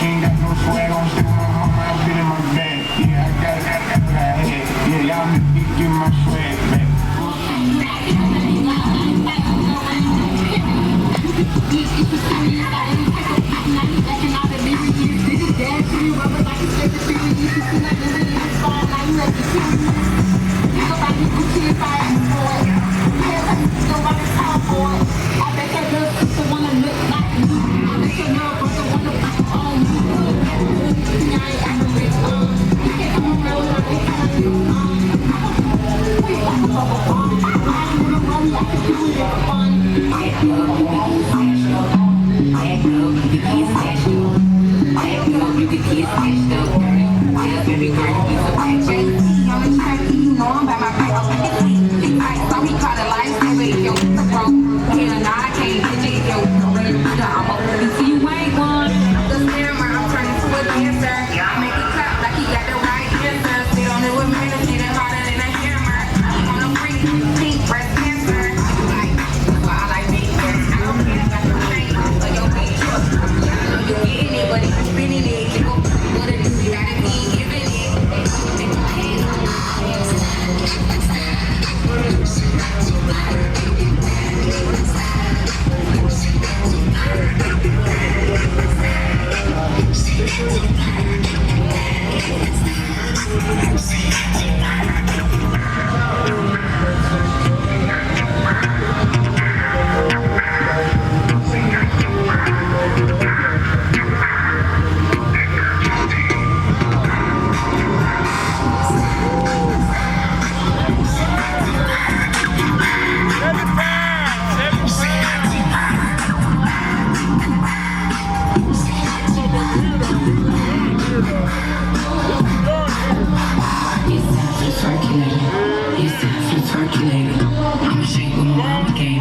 ain't got no swag on, still my mama, I fit in my bag. Yeah, I got what I had. Yeah, y'all niggas get my swag back.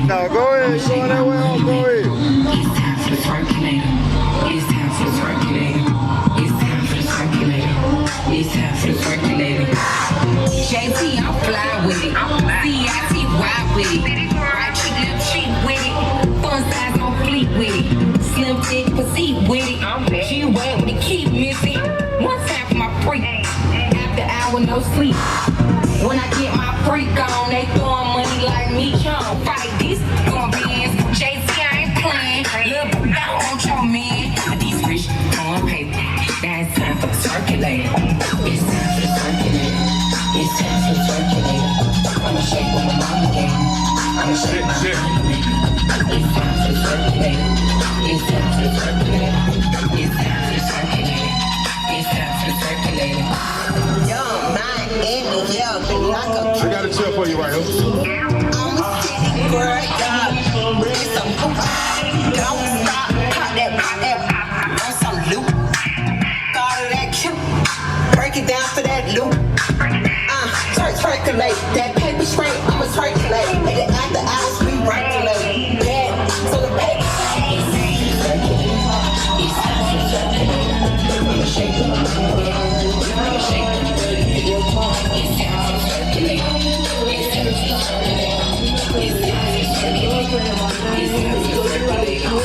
No, go ahead. You going that way? Go ahead. It's time for the circulator. It's time for the circulator. It's time for the circulator. It's time for the circulator. JT, I'm fly with it. CIT wide with it. Right cheek, left cheek with it. Fun size on fleet with it. Slim thick, petite with it. She wet with the keep missing. One time for my freak. After hour, no sleep. When I get my freak on, they throwing money like me. Trying to fight this, gon' be in. JT, I ain't playing. Look, I want your man. These rich on paper. That's time for the circulator. It's time for the circulator. It's time for the circulator. I'ma shake what my mama gave me. I'ma shake my money. It's time for the circulator. It's time for the circulator. It's time for the circulator. It's time for the circulator. I got a chill for you right here. I'm a city girl, y'all. It's a move. Don't stop, pop that, on some loop. Thought of that cute. Break it down for that loop. Circulate. That paper straight, I'ma circulate. And then after hours, we regulate. Yeah, so the paper. It's time for the circulator. I'ma shake it. I'ma shake it. It's time for the circulator. It's time for the circulator. It's time for the circulator. It's time for the circulator.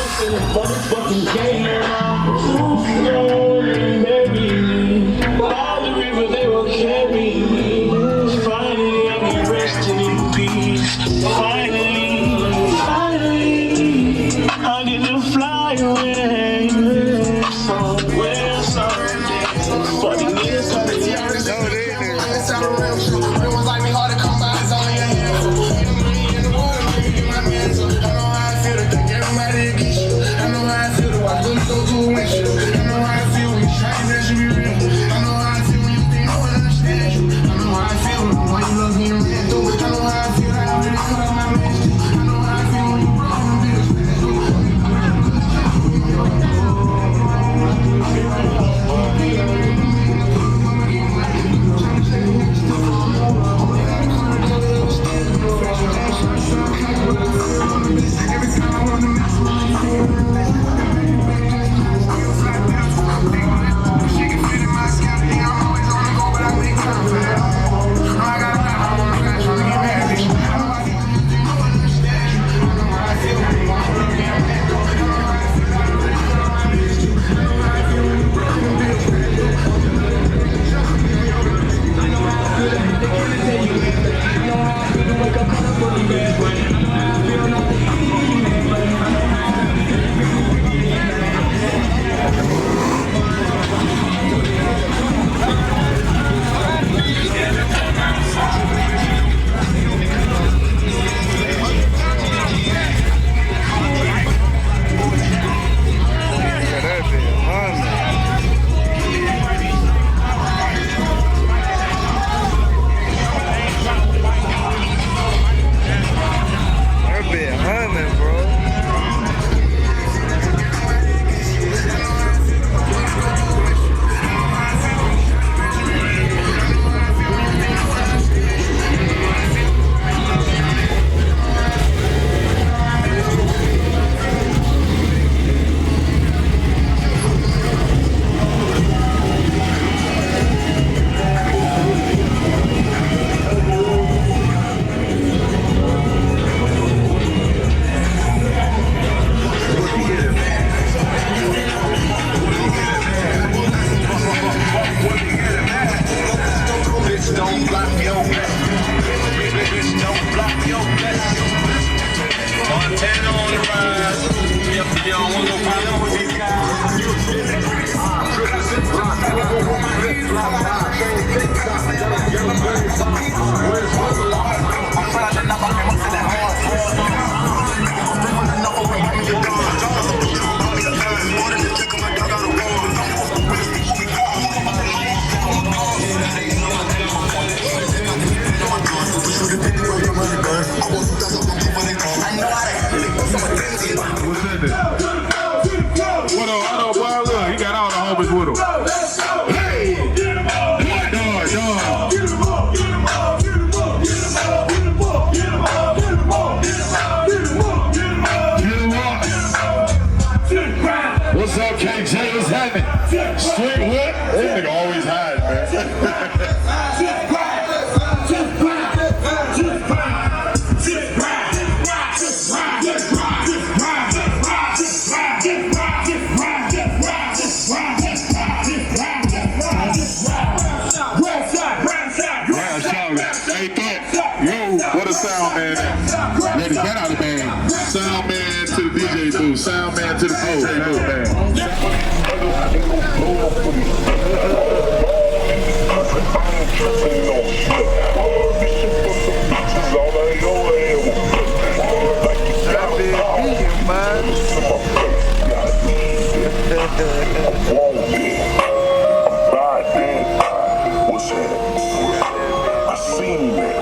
Motherfucking game. Going, baby. By the river, they will carry me. Finally, I'll be resting in peace. Finally, I get to fly away. Somewhere, someday. Fucking years, Everyone's like me hard to come by, it's only a handful. Ain't no money in the world, baby, get my mantle. I know how I feel to think everybody against you. I know how I feel to watch them go Sound man to the DJ booth, man. I seen this.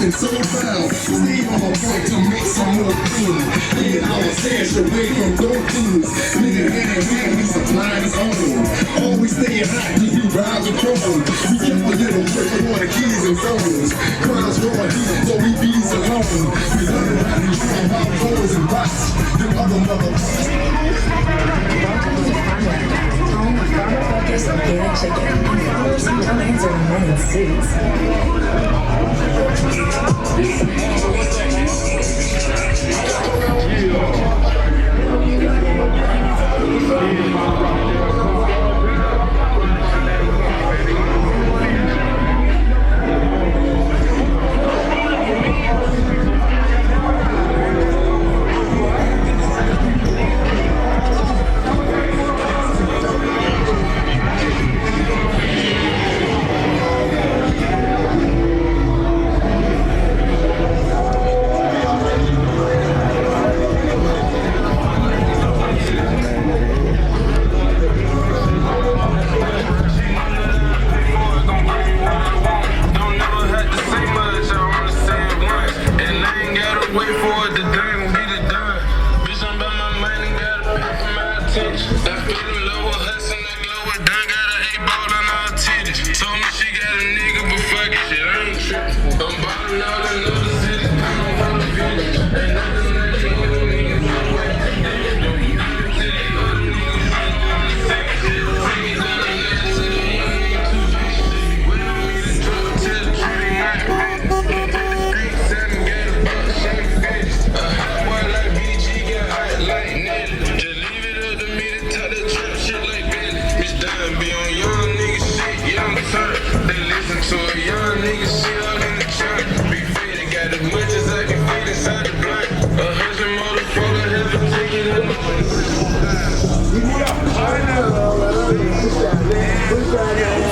So foul, stay on point to make some more food. Nigga, I was stash away from dope foods. Nigga, hand me supplying his own. Always staying hot, do you ride the chrome? We kept a little trick on the keys and phones. Crimes growing deep, so we bees alone. We learn how to use our boys and bots. Them other motherfuckers. Welcome to Farmland, home of farmer focused organic chicken and farmers who don't answer in men in suits.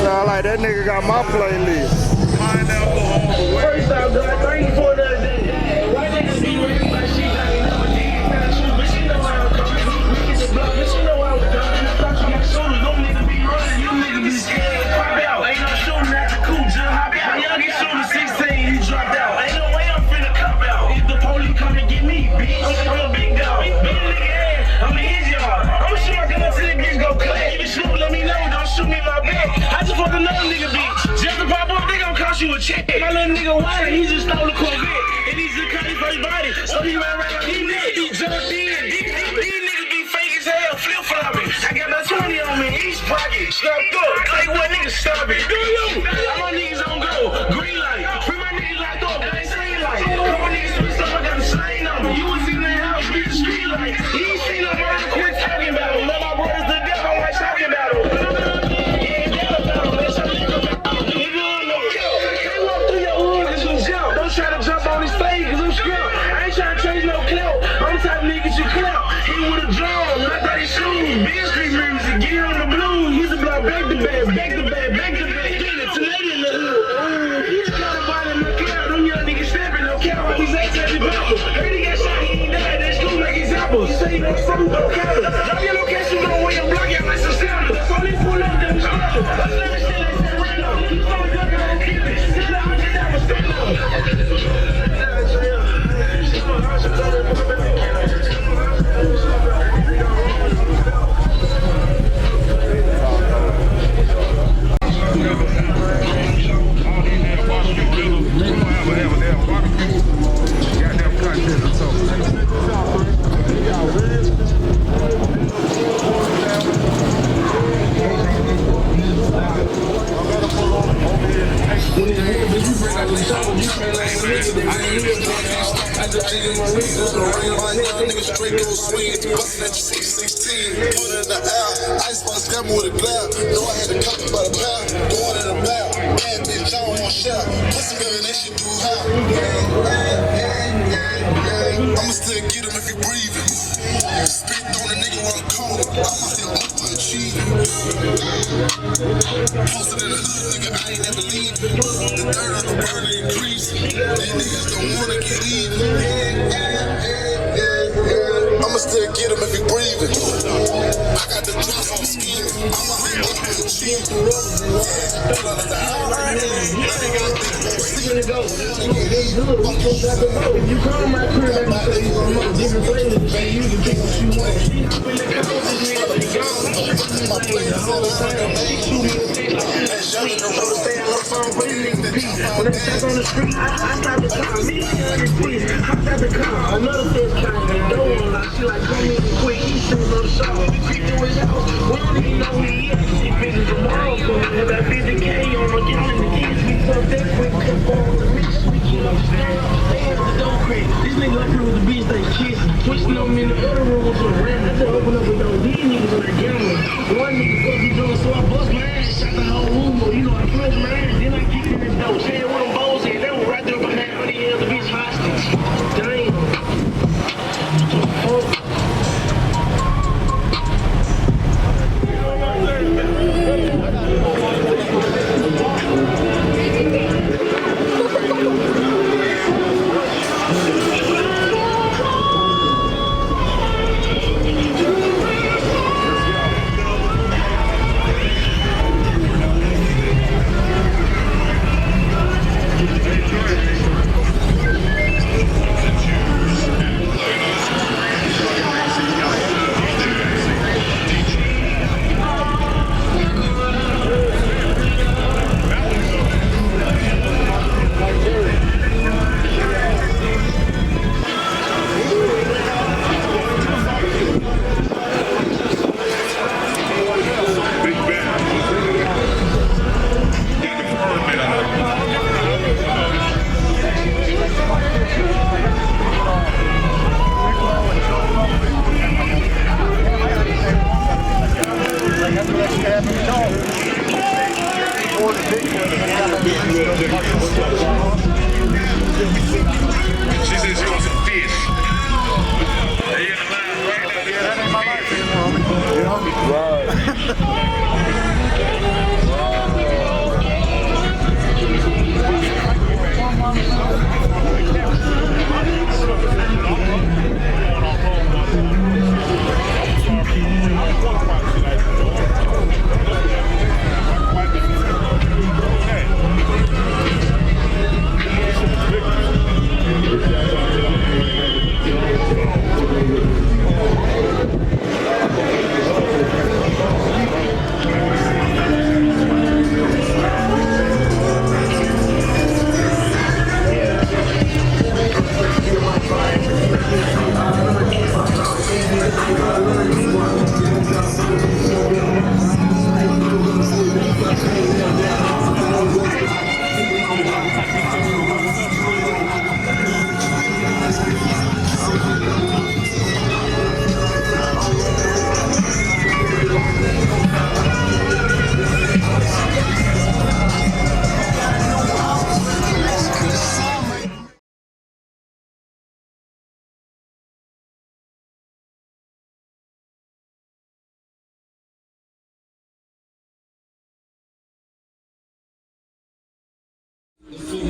Sound like that nigga got my playlist. First off, God, thank you for that day. Why niggas be with me like she got never did not true, but she know how to come. We get the block, but she know how to come. And I thought you got shoulders, them niggas be running, you niggas be scared. Pop out, ain't no shooting at the cool, just hop out. My youngest shooter 16, he dropped out. Ain't no way I'm finna cop out. If the police come and get me, bitch, I'm a big dog. Big nigga ass, I'm in his yard. I'ma shoot my gun till the bitch go cut. If you shoot, let me know, don't shoot me. you a check. My little nigga Wiley, he just stole a Corvette. And he's just cut his first body. So he ran right like these niggas be jumped in. These niggas be fake as hell, flip flopping. I got my 20 on me, each pocket, snapped up. Like what niggas stop it? Do you? All my niggas on go, green light. Free my niggas locked up, they ain't saying like. All my niggas switched up, I got the same number. You was in that house, beat the street light. He ain't seen no murder, quit talking about him. Let my brothers to death, I'm like talking about him. Try to jump on his face, cause I'm scared. I ain't trying to chase no clout. I'm the type of nigga you clout. He with a drum, not that his shoes. Big street music, get on the blues. He's a block, back to back, back to back, back to back. Get it, lady in the hood. He's got a body in the clout. Them young niggas stepping, no count. Like he's ass at the bubble. Heard he got shot, he ain't died. That's cool like he's apples. You say you don't fuck, don't count it. Drop your location, go away and block out like some sound. That's all they pull up, them structure. Let's let me say like Serrano. He's so good, I don't keep it. Sit down, get down, stand up. I'ma still get him if he breathing. Spit on a nigga run corner. I'ma still overachieve. Posted in the hood, nigga, I ain't never leave. The dirt on the burner increasing. These niggas don't wanna get even. I'ma still get him if he breathing. I got the drugs on scheming. I'ma still overachieve. If you call my crib, I can tell you some different flavors. You can pick what you want. She hop in the car, this nigga be gone. The whole time, she shoot me a dick like that. Sweet, I'm gonna stay on her phone, but this nigga peace. When I step on the street, I stop the car. Me and his piece, hopped out the car. Another fish trying to go on. She like, come in quick, he's sitting on the shop. We creep through his house. We don't even know who he is. He figures the ball for me. About 50K on the counter, the kids be so that quick. Come on, the mix, we can't understand. The dope crate. This nigga up here with the bitch they kissing. Switching them in the other room with some random. I just open up with those. These niggas on that gambling. One nigga fuck me doing, so I bust my ass, shot the whole room. You know, I closed my ass, then I kicked in the door. Saying what them balls in, they were right there behind me. They held the bitch hostage. Damn. Oh. She said she wants some fish. They in the line right now. That ain't my life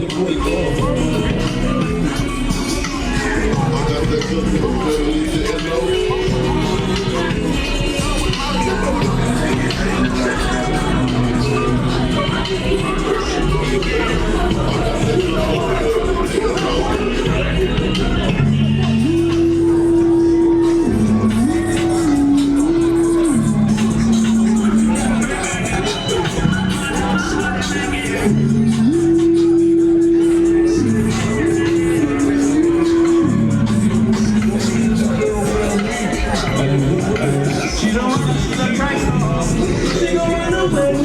She don't wanna, she's a crack. She gon' run away.